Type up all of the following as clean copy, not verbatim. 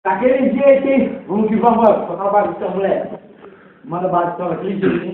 Daquele jeito, hein? Vamos que vamos, tocar a bagunça, moleque. Manda a bagunça daquele jeito, hein?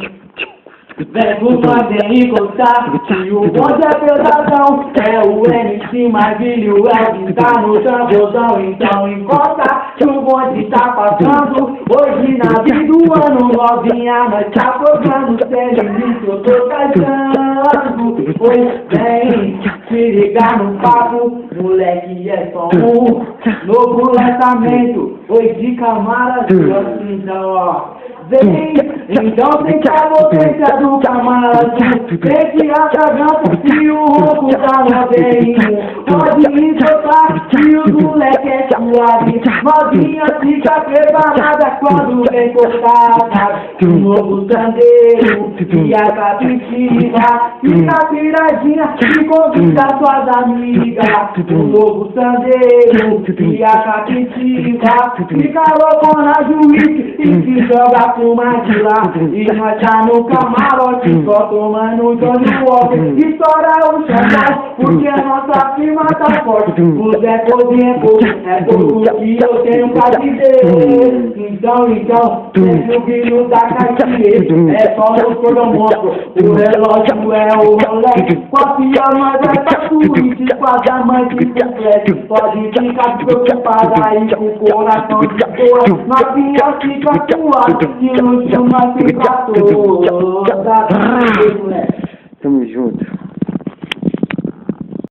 Vem fazer encostar, e o bonde é pesadão. É o MC Marvilho, é que tá no tambozão. Então encosta, que o bonde tá passando. Hoje na vida do ano, novinha, nós tá tocando. Sem limite, eu tô cantando. Pois vem, se ligar no papo, moleque é só um novo lançamento. Hoje de Camara, então ó. Vem, então tem que a potência do camarada. Tem a garganta e o ronco tá novinho. Pode encontrar e o moleque é suave. Novinha fica preparada quando vem cortada. Um novo sandeiro e a capitiva. Fica viradinha e convida suas amigas. Um novo sandeiro e a capitiva. Fica louco na juíze e se joga fumar de lá, e nós tá no camarote, só tomando Johnny Walker. Estoura o chão, porque a nossa firma tá forte. O Zé Cozinco é pouco que eu tenho pra dizer. Então, sempre o filho da Cartier é só no cordão. O relógio é o moleque, com a pijama vai pra suíte, faz a mãe de complete. Pode ficar preocupada aí com o coração de boa, novinha fica suave. Tamo junto.